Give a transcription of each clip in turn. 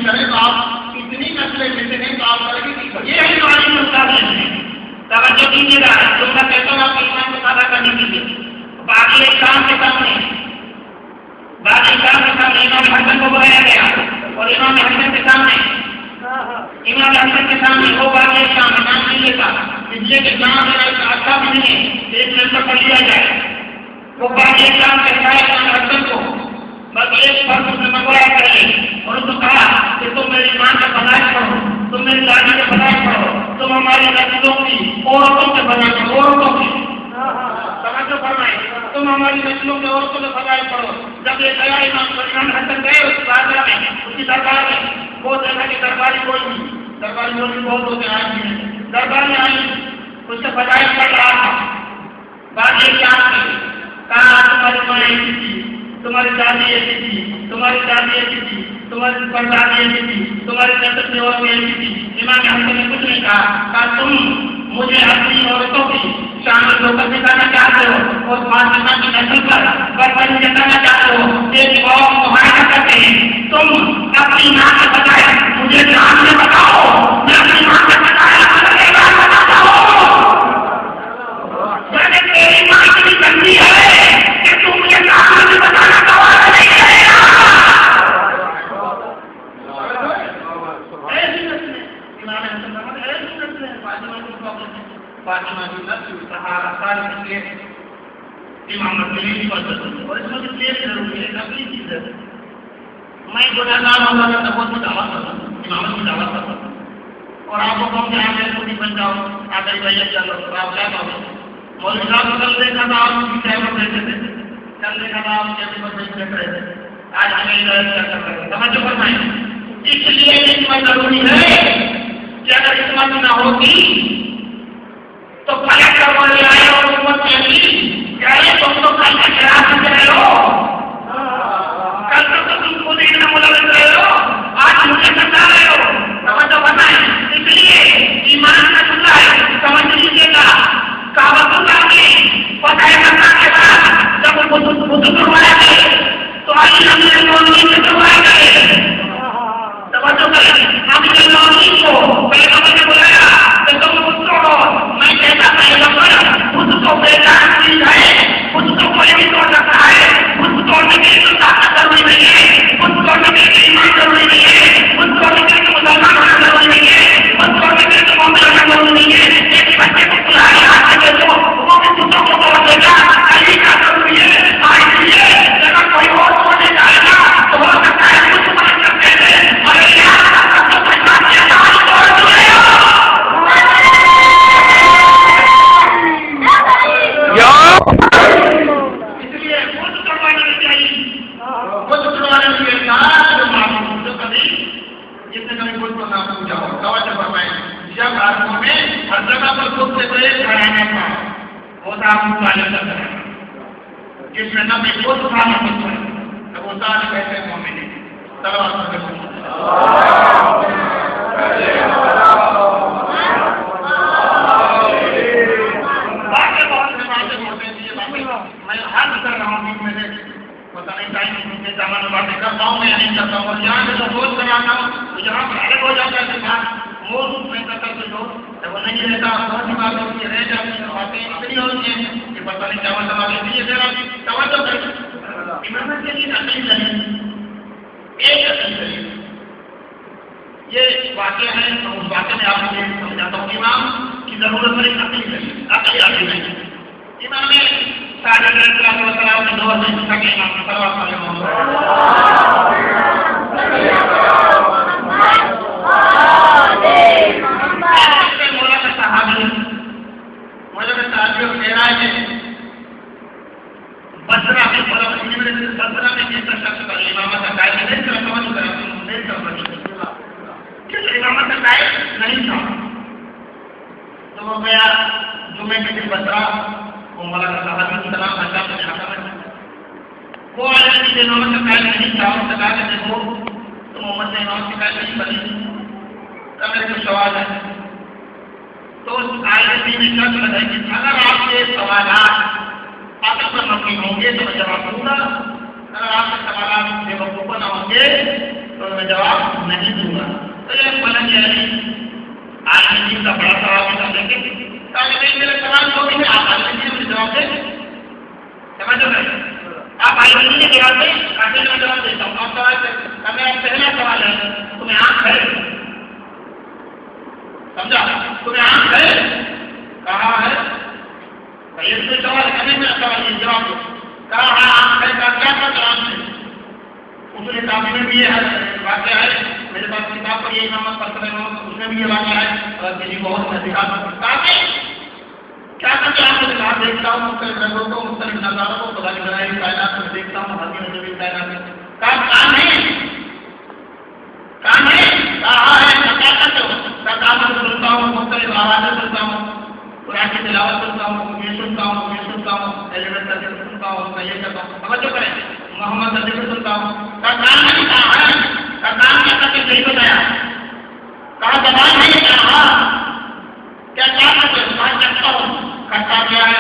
کریں تو آپ اتنی نسلیں لیتے ہیں تو آپ کریں گے یہ ہے ہماری مسائل ہیں. توجہ کیجیے گا تم کا کہتا ہوں آپ ایمان کو تازہ کرنے کے لیے باقی ایک کام کے سامنے امام حسن کو بلایا گیا اور امام حسن کے سامنے وہ باقی ایک کام امام نہیں لیتا اس لیے کہ کام اچھا بھی نہیں ہے ایک نمبر پر لیا جائے وہ باقی ایک کام کہتا ہے امام حسن کو بس ایک فرق اس نے منگوایا کرے اور اس کو کہا کہ تم میری ایمان کا فضائل پڑھو تم میری دادی کے فضائل پڑھو تم ہماری نسلوں کی عورتوں کے فضائل پڑھو عورتوں کی توجہ فرمائے تم ہماری نسلوں کے عورتوں کے فضائل پڑھو. جب یہ گیا امام حسن گئے اس بادشاہ میں اس کی دربار میں وہ دیکھا کہ درباری کوئی نہیں درباری لوگ بھی بہت ہوتے ہیں دربار میں آئی اس سے فضائل پڑھ رہا تھا. بات یہ کیا کہا تمہاری ماں ایسی تھی تمہاری دادی ایسی تھی تمہاری دادی ایسی تھی تمہاری پردادی ایسی تھی تمہاری نسل کی عورتیں ایسی تھی. امام حسن نے کچھ نہیں کہا تم مجھے اپنی عورتوں کی شامل ہو کر دکھانا چاہتے ہو اور فاطمہ کی نسل پر برتری جتانا چاہتے ہو ایک بہت معاہدہ کرتے ہیں تم اپنی ماں کے بتائے مجھے جان سے بتاؤ میں اپنی ماں کے بتایا بتاتا ہوں تیری ماں اتنی گندی ہے کہ تم مجھے جان سے بتانا گوارا نہیں کرے گا. فاطمہ کی نسل سہارا ساری کے امامت کے لیے مدد اور اس میں کتنے ضروری ہے اگلی چیز ہے میں گناہگار ہوگا تو بہت میں دعویٰ کرتا ہوں امامت کی دعویٰ کرتا ہوں اور آپ کو کہوں کہ آپ ایسے نہیں بن جاؤ آپ ایک بھائی چلو آپ کیا کہو مولوی صاحب کو کل دیکھا تھا آپ کی چاہے بیٹھے تھے کل دیکھا تھا آپ کیسے بیٹھ رہے تھے آج ہمیں کیا کر رہے ہیں توجہ فرمائیں. اس لیے عصمت ضروری ہے کہ اگر عصمت نہ ہوتی تو فلک کا بولے آئے اور امت کہتی کہ تم تو کل کا شراب سے رہے ہو کل تو تم خود ہی نہ ملوث رہے ہو آج مجھے سمجھا رہے ہو. توجہ بتائیں اس لیے ایمان کا سننا ہے سمجھ لیجیے گا کعبۃ اللہ کی فتح کرنا کے بعد جب بدھ کروایا گئے تو علی امیر المومنین سے کروائے گئے. توجہ کریں امیر المومنین کو پیغمبر نے بلایا کہ تم پتروں ہو میں کہتا پیغمبر خود کو پہچان چیز ہے خود کو کوئی بھی توڑ سکتا ہے خود توڑنے کے لیے طاقت ضروری نہیں ہے خود توڑنے کے لیے ایمان ضروری نہیں ہے خود توڑنے کے لیے مسلمان ہونا ضروری نہیں ہے خود توڑنے کے لیے مومن ہونا ضروری نہیں ہے. ایک بچے کو پلانے ہاتھ سے دو وہ بھی خودوں کو توڑ دے گا علی کا ضروری ہے آج لیے اگر کوئی اور توڑنے جائے گا تو ہو سکتا ہے کچھ بات کرتے ہیں اور جب آدموں میں ہر جگہ پر خود سے پہلے کھڑانا تھا وہ تھا آپ مطالعہ کر رہے ہیں جس میں نہ بھی خود کھانا پڑتا ہے تو وہ سارے کہتے ہیں مومن ہیں. تلوار سے باتیں بہت سے باتیں ہوتے ہیں میں حد کر رہا ہوں کہ میرے پتہ نہیں ٹائم کے زمانے باتیں کرتا ہوں میں نہیں کرتا ہوں اور جہاں سے تو سوچ کر آتا ہوں تو جہاں پر الگ ہو جاتا ہے کہ موضوع میں قتل سے جو وہ نہیں رہتا بہت سی بات ہوتی ہے رہ جاتی ہیں باتیں اتنی ہوتی ہیں کہ پتہ نہیں کیا مطلب لیے ذرا توجہ کریں امامت کے لیے عقل دلیل ایک عقل دلیل یہ واقعہ ہے تو اس واقعے میں آپ کو یہ سمجھاتا ہوں امام کی ضرورت پر ایک عقل دلیل عقل نہیں امام نے سارے وسلام کے دور میں سکے امام صلوات مولانا صحابی اور کہہ ہے بسرا میں بسرا میں جس شخص کا امامت عقائد نہیں تھا سمجھ کر امامت عقائد نہیں تھا تو وہ گیا جمعے کے دن بسرا وہ مولانا صحابی سلام اللہ کے حق میں وہ آدمی جو امامت عقائد نہیں تھا اس کا کہ دیکھو تو محمد نے امامت عقائد نہیں بنی کا میرے کو سوال ہے تو اس آیت میں شرط ہے کہ اگر آپ کے سوالات آپ پر مبنی ہوں گے تو میں جواب دوں گا اگر آپ کے سوالات بے وقوف نہ ہوں گے تو میں جواب نہیں دوں گا. تو یہ ملک عالم دین کا بڑا سوال ہوتا ہے کہ طالب علم میرے سوال کو بھی آپ عالم دین میں جواب دیں. سمجھو گے آپ عالم دین کے جواب دیں آخر میں جواب دیتا ہوں. آپ سوال کریں میرا پہلا سوال ہے تمہیں آنکھ ہے؟ سمجھا؟ تمہیں آنکھ ہے؟ کہا ہے. یہ تو سوال ہے میرا سوال یہ جواب دو. کہا ہے آنکھ ہے کا کیا جواب ہے؟ اس نے کتاب میں بھی یہ واقعہ ہے. میرے پاس کتاب پر یہ امام پسند ہے اس میں بھی یہ واقعہ ہے اور کسی بہت میں دکھا تاکہ کیا کرتے آپ کو دکھا دیکھتا ہوں مختلف رنگوں کو مختلف نظاروں کو خدا کی بنائی کائنات میں دیکھتا ہوں حقیقت میں بھی کائنات میں کام ہے کہا ہے کیا کرتے ہو کام سنتا ہوں مختلف آوازیں سنتا ہوں قرآن کی تلاوت سنتا ہوں یہ سنتا ہوں ایلیمنٹ کا ذکر سنتا ہوں میں یہ کرتا ہوں. سمجھو کریں محمد کا ذکر سنتا ہوں. کام نہیں کہا ہے کام کیا کرتے صحیح بتایا کہا زبان نہیں کہا کیا کرتے کہاں چکتا ہوں کھٹا کیا ہے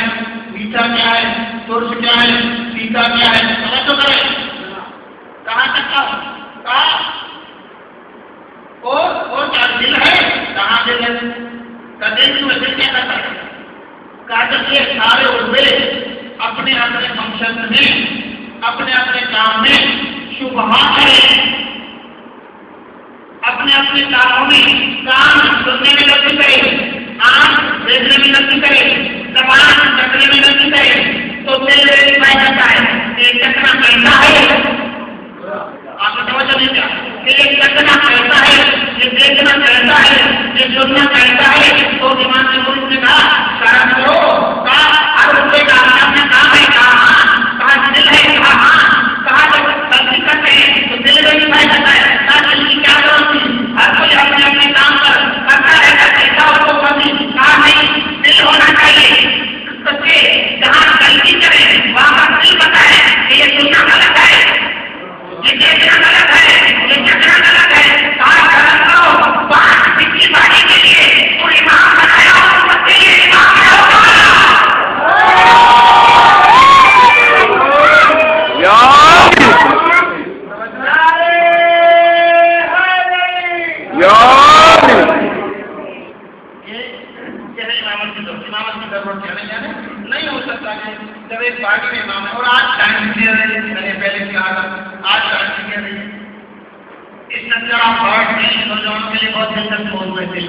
میٹھا کیا ہے ترش کیا ہے پیتا کیا ہے. سمجھو کریں کہاں چکتا ہوں کہا اور کیا دل ہے کہاں دل ہے کا دل میں دل کیا کرتا ہے کہا جب یہ سارے عضوے اپنے اپنے فنکشن میں اپنے اپنے کام میں شبہات کرے اپنے اپنے کاموں میں کام سننے میں غلطی کرے آنکھ دیکھنے میں غلطی کرے زبان چکنے میں غلطی کرے تو دل پایا جاتا ہے یہ چکنا کیسا ہے. آپ کو توجہ نہیں کیا کہ یہ چکنا کیسا ہے یہ دیکھنا کیسا ہے یہ سننا کیسا ہے. تو ایمان کے ملک نے کہا شرم کرو کہا ہر روپے کا اپنا کام ہے کہا دل ہے کہا جب غلطی کرتے ہیں تو دل میں بھی پایا جاتا ہے. دل کی کیا ضرورت تھی ہر کوئی اپنے اپنے کام پر کرتا رہتا کیسا اس کو کرنی کہا نہیں دل ہونا چاہیے. جہاں غلطی کرے وہاں پر دل بتائے کہ یہ سننا غلط ہے یہ دیکھنا غلط ہے یہ چکنا غلط ہے. کہا غلط کرو بات پچھلی باری کے لیے تو امام بنایا امت کے لیے امام نہیں ہو سکتا ہے جب ایک پارٹی میں امام ہے اور آج ٹائم کلیئر ہے میں نے پہلے بھی کہا تھا آج ٹائم کلیئر ہے. اس نظر آپ پارٹ میں نوجوانوں کے لیے بہت دلچسپ موضوع ہے اسی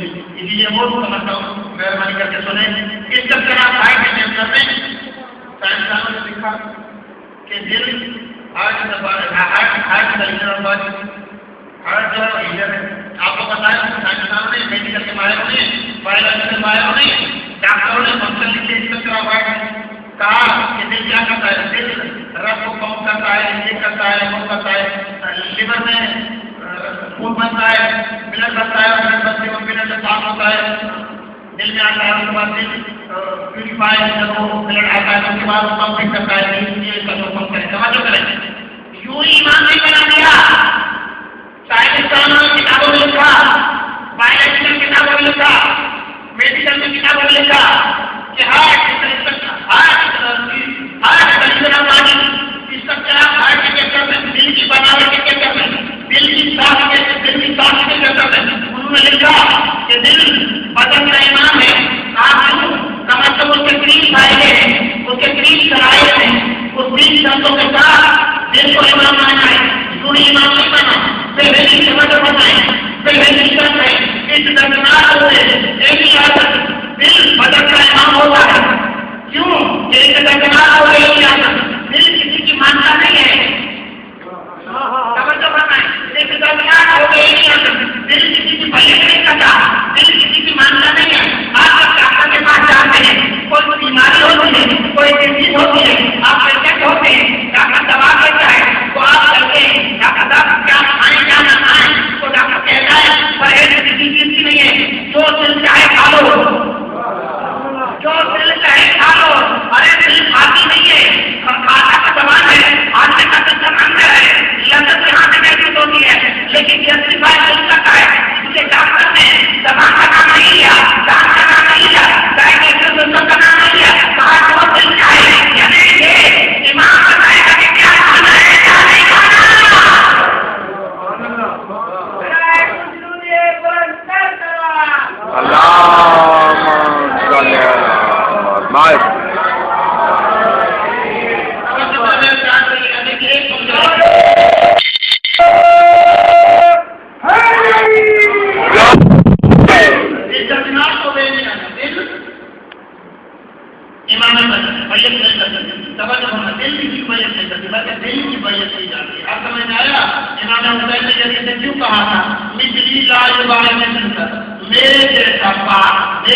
لیے وہ سمجھتا ہوں مہربانی کر کے سنیں. اس نظر آپ پارٹ کے اندر میں سائنسدانوں نے لکھا کہ دل ہارٹ جو ہے ہیلر ہے. آپ کو پتا ہے سائنسدانوں نے میڈیکل کے ماہروں نے بایولوجی کے ماہروں نے ڈاکٹروں نے فنکشن لکھے اس طرح کہا کہ دل کیا کرتا ہے دل رگ کو پمپ کرتا ہے یہ کرتا ہے وہ کرتا ہے لیور میں خون بنتا ہے بلڈ بنتا ہے بلڈ بنتے ہوئے بلڈ صاف ہوتا ہے دل میں آتا ہے اس کے بعد دل پیوریفائی جب وہ بلڈ آتا ہے اس کے بعد وہ پمپ کرتا ہے پمپ کرے. سمجھو کریں یوں ایمان نہیں بنا دیا. سائنسدانوں نے کتابوں میں لکھا بایولوجی میں کتابوں میں لکھا میڈیکل میں کتابوں میں لکھا کہ ہارٹ کے چکر میں دل کی بناوٹ کے چکر میں دل کی سانس کے چکر میں انہوں نے لکھا کہ دل بدن کا امام ہے. آپ سمجھو اس کے قریب فائدے ہیں اس کے قریب شرائط ہیں اس دل شبدوں کے ساتھ دل کو امام مانا ہے. انہوں نے امام نہیں بنا پہلے سمجھ بتائیں پہلے شرط ہے اس درمیان ہوئے ایک عادت دل بدن کا امام ہوتا ہے. کیوں کہ اس درمیان ہوئے ایک عادت دل کسی کی مانتا نہیں ہے. سمجھو بتائیں اس درمیان ہوئے ایک عادت دل کسی کی پہلے نہیں کرتا دل کسی کی مانتا نہیں ہے. آپ ڈاکٹر کے پاس جاتے ہیں کوئی بیماری ہوتی ہے کوئی ڈیزیز ہوتی ہے آپ پیشنٹ ہوتے ہیں ڈاکٹر دوا دیتا ہے تو آپ چلتے ہیں ڈاکٹر صاحب کیا کھائیں کیا نہ کھائیں تو ڈاکٹر کہتا ہے پرہیز کسی چیز کی نہیں ہے جو دل چاہے کھا لو جو دل چاہے کھا لو. ارے دل کھاتی نہیں ہے کھاتا کا زبان ہے کھانے کا سسٹم اندر ہے لذت یہاں سے محسوس ہوتی ہے لیکن جسٹیفائی دل تک ہے اس لیے ڈاکٹر نے زبان کا نام نہیں لیا دان کا نام نہیں لیا ڈائریکٹر سسٹم کا نام نہیں لیا کہا جو دل چاہے یعنی یہ امام بتائے گا کہ کیا کھانا ہے کیا نہیں کھانا.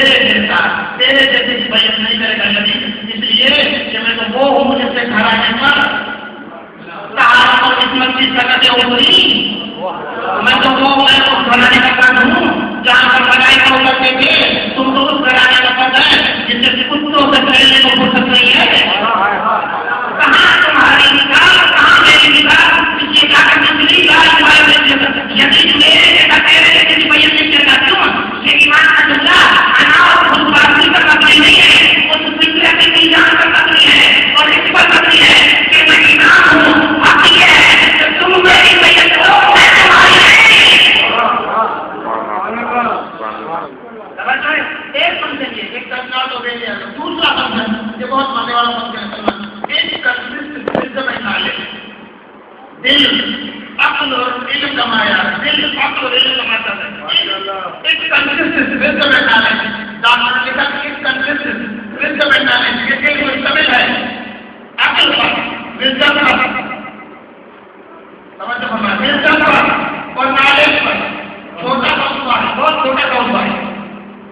تیرے جیسا تیرے جیسے بیعت نہیں کرے گا نبی، اس لیے کہ میں تو وہ ہوں جس سے گھرانے پر تعارف اور عصمت کی سکتے اتری، میں تو وہ اس گھرانے کا فرد ہوں جہاں پر ملائکہ اترتے تھے، تم تو اس گھرانے کا فرد ہے جس سے کتوں سے کھیلنے کو فرصت نہیں ہے۔ کہاں تمہاری نکاح، کہاں میری نکاح؟ اس کی طاقت ملی یقین میرے جیسا تیرے جیسے کی بیعت نہیں کرتا، کیوں؟ یہ ایمان کا جملہ انا اور خود بازی کا مبنی نہیں ہے، اس فکر کے میزان کا مبنی ہے اور اس پر مبنی ہے کہ میں ایمان ہوں، حق یہ ہے کہ تم میری بیعت کرو، میں تمہاری نہیں۔ ایک فنکشن یہ ایک ترجمہ تو دے دیا، دوسرا فنکشن یہ بہت مزے والا فنکشن ہے، ایک دل عقل اور علم کمایا، دل عقل اور علم کماتا ہے، ایک کنسسٹنس وزڈم اینڈ نالج، ڈاکٹر نے لکھا کہ ایک کنسسٹنس وزڈم اینڈ نالج یہ کہ مشتمل ہے عقل پر، وزڈم پر، سمجھ فرمایا، وزڈم پر اور نالج پر۔ چھوٹا قصبہ ہے، بہت چھوٹا قصبہ ہے،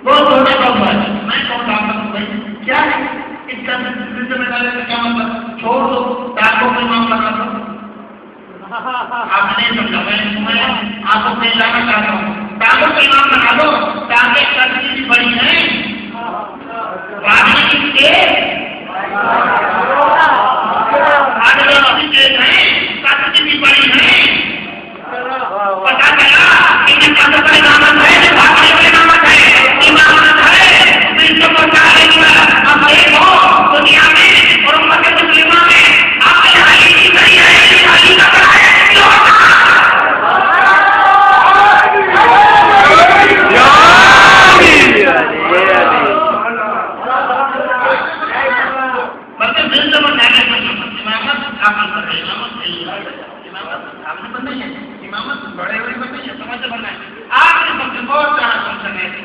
بہت چھوٹا قصبہ ہے۔ میں کہوں ڈاکٹر بھائی کیا ہے اس کنسسٹنس وزڈم اینڈ نالج کا کیا مطلب؟ چھوڑ دو ڈاکٹروں کو معاملہ کر دو، آپ نے سمجھا، میں آپ کو میں جانا چاہتا ہوں، ڈاکٹر کا نام بنا دو تاکہ کرنی بھی بڑی ہے، باقی کی تیز کرنی بھی بڑی ہے، پتا چلا کہ یہ ڈاکٹر کا نام ہے، باقی کا نام ہے، امامت ہے، میں تو پتا ہے اب دیکھو دنیا میں اور امت مسلمہ میں آپ نے علی کی بڑی ہے، علی کا بڑا ہے،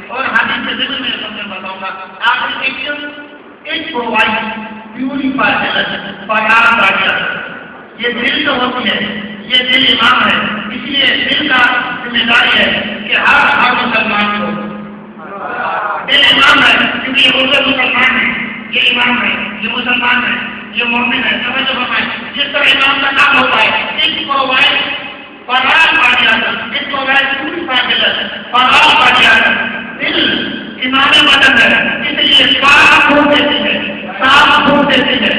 اور حدیث کے ذمہ میں سمجھ بتاؤں گا آپ یہ دل جو ہوتی ہے یہ دل امام ہے، اس لیے دل کا ذمہ داری ہے کہ ہر مسلمان کو دل امام ہے، کیونکہ یہ روزہ مسلمان ہے، یہ امام ہے، یہ مسلمان ہے، یہ مومن ہے، سمجھ فرمائے۔ جس طرح امام کا کام ہوتا ہے ایک پرووائڈ فرار پا جاتا، ایک پرووائڈ پوری پا جاتا، فرار پا جاتا، دل امام بدن ہے، اس لیے صاف خون دیتی ہے، صاف خون دیتی ہے،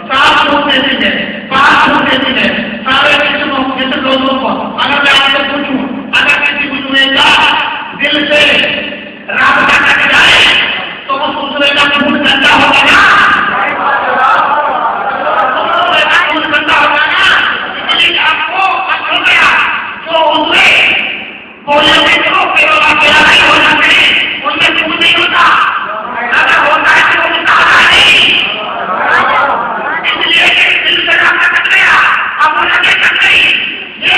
صاف خون دیتی ہے، پاک خون دیتی ہے سارے جسم لوگوں کو۔ اگر میں آپ سے پوچھوں، اگر کسی دوسرے کا دل سے رابطہ کٹ جائے تو وہ دوسرے کا خون گندا ہوگا نا، دوسرے کا خون گندا ہوگا نا، اس لیے آپ کو پتہ ہو گیا جو ہوئے بولے میں جو پیرولا پیرا نہیں ہونا چاہیے ان میں خون نہیں ہوتا، اگر ہوتا ہے تو وہ ہوتا نہیں، اس لیے دل سے رابطہ کٹ گیا اب وہ لگے کٹ گئی، یہ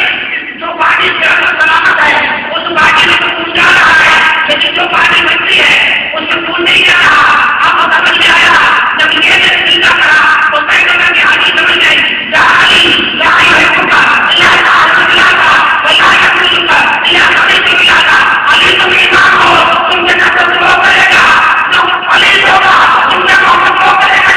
جو باڈی سے سلامت ہے اس باڈی میں خون جا رہا ہے، لیکن جو باڈی بنتی ہے اس میں خون نہیں جا رہا۔ اب وہ سمجھ میں آیا جب یہ سیدھا کرا تو سیدنا کی حاجی سمجھ گئی جہالی لا الہ الا اللہ اللہ تعالی ولا یقول کا یا سمجھ کے آتا علی تم ایمان ہو تم سے نفرت ہو کرے گا، جو علی ہوگا تم سے محبت ہو کرے گا۔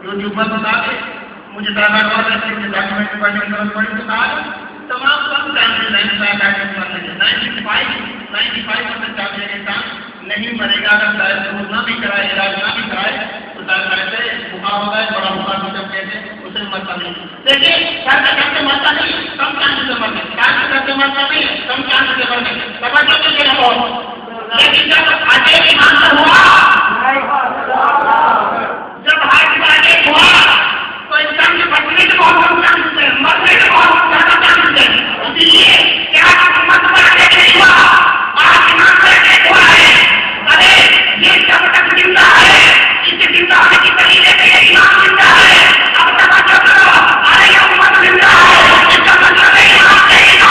یوٹیوب پر بتا دے مجھے تعداد والا ڈاکومنٹ پڑھنے کی ضرورت پڑی تو کہا تمام سب ڈاکومنٹ 95% چاہتے ہیں انسان نہیں مرے گا اگر ظاہر ضرور نہ بھی کرائے علاج نہ بھی کرائے تو ظاہر کرتے بخار ہوتا ہے بڑا بخار بھی جب کہتے ہیں اسے مرتا نہیں دیکھیے کرتے کرتے مرتا نہیں کم چانس سے مرتے کرتے کرتے مرتا نہیں کم چانس سے مرتے توجہ دیجیے نا بہت لیکن جب آگے ایمان ہوا جب ہاتھ آگے ہوا تو انسان کے بچنے کے بہت کم چانس ہے مرنے کے بہت زیادہ چانس ہے اسی لیے کیا مت آگے نہیں ہوا آج ایمان سے آگے ہوا ہے ارے یہ جب تک زندہ ہے اس کے زندہ ہونے کی دلیل ہے کہ یہ ایمان زندہ ہے اب توجہ کرو ارے یہ امت زندہ ہے اس کا مطلب ہے ایمان نہیں ہے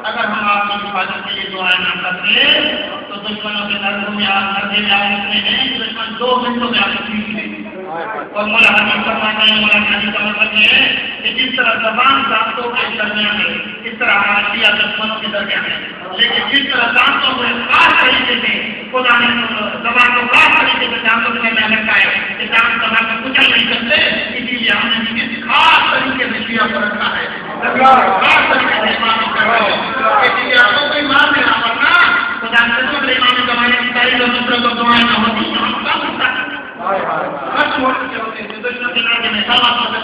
اگر ہم آپ کی حفاظت کے لیے دعائیں نہ کرتے تو دشمنوں کے دردوں میں آپ کردے میں آ سکتے ہیں دشمن 2 منٹوں میں آپ کو ٹھیک لیں اور مولا حکیم فرماتے ہیں مولا حکیم کا مطلب یہ ہے کہ جس طرح زبان دانتوں کے درمیان ہے اس طرح ہمارا دیا دشمنوں کے درمیان ہے لیکن جس طرح دانتوں کو خاص طریقے سے خدا نے زبان کو خاص طریقے سے دانتوں کے درمیان رکھا ہے کہ دانت زبان کو کچل نہیں کرتے اسی لیے ہم نے کسی خاص طریقے سے دیا کو رکھا ہے خاص طریقے سے ایمان کر رہے ہیں اسی لیے آپ کو ایمان میں نہ پڑنا خدا نے سب ایمان زمانے کی تاریخ اور دوسروں کو دعائیں نہ ہوتی ہم کم ہوتا ہے بس ہوتے ہوتے دشمن کے لڑکے میں سب آپ سے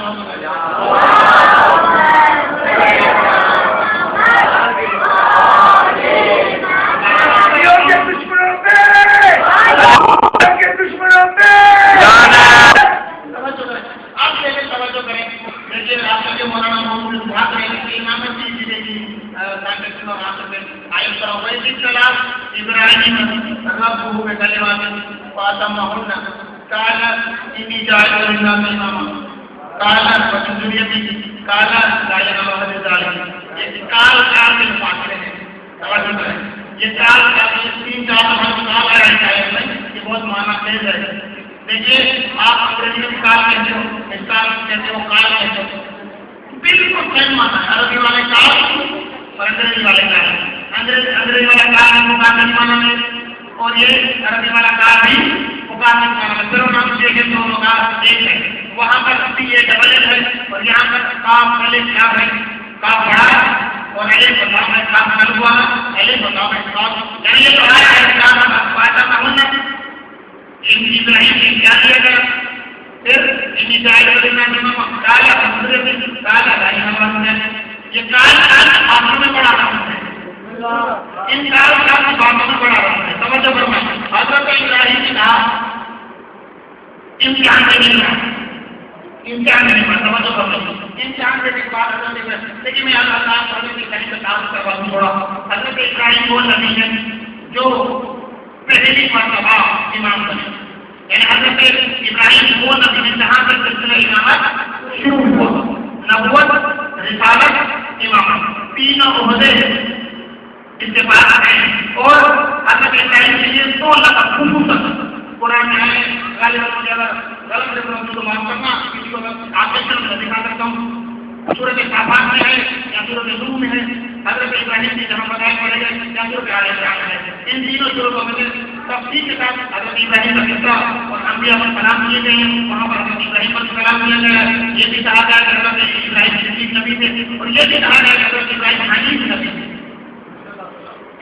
بہت مانا تیز ہے دیکھیے آپ انگریزی میں کال کہتے ہو کال کہتے ہو کال کہتے ہو بالکل سیم مانا ہے عربی والے کال اور انگریزی والے کال انگریزی والا کال مقابل مانا ہے اور یہ عربی والا کال بھی مقابل مانا ہے پھر نام دیکھیں تو کال ایک ہے وہاں پر یہ ڈبل ہے اور یہاں پر کاف الف کیا ہے کاف بڑا اور الف بتاؤ ہے کاف نل ہوا الف بتاؤ ہے کاف یعنی یہ تو ہے کام فائدہ نہ ہونا ابراہیم نے کیا دیا گیا پھر کالا سمندر میں کالا یہ کال آنکھوں میں بڑا رہا ہے ان کال باتوں میں بڑا رہا ہے توجہ فرمائیں حضرت ابراہیم نے کہا امتحان میں نہیں رہا امتحان میں نہیں رہا توجہ فرمائیں امتحان سے ایک بات حضرت لیکن میں اللہ تعالیٰ پڑھنے کی کہیں سے تعلق کروا دوں تھوڑا حضرت ابراہیم وہ نبی ہے جو پہلی مرتبہ امام بنے یعنی حضرت ابراہیم وہ نبی ہے جہاں سے سلسلہ امامت شروع ہوا نبوت رسالت امامت تینوں عہدے اس کے بعد آئے اور حضرت ابراہیم کے لیے 100 لقب خصوصاً قرآن میں ہے غالباً مجھے اگر غلط سے تو معاف کرنا کسی کو آپ کے سامنے دکھا سکتا ہوں سورۃ صافات میں ہے یا سورۃ نوح میں ہے حضرت ابراہیم نے جہاں بتایا پڑے گا یا سورۃ آل عمران ہے ان تینوں سورتوں میں تفصیل کے ساتھ حضرت ابراہیم کا قصہ اور انبیاء پر سلام کیے گئے ہیں وہاں پر حضرت ابراہیم پر سلام کیا گیا ہے یہ بھی کہا گیا کہ حضرت ابراہیم صدیق نبی تھے اور یہ بھی کہا گیا کہ حضرت ابراہیم حنیف نبی تھے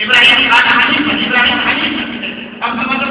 ابراہیم حنیف نبی تھے اب سمجھ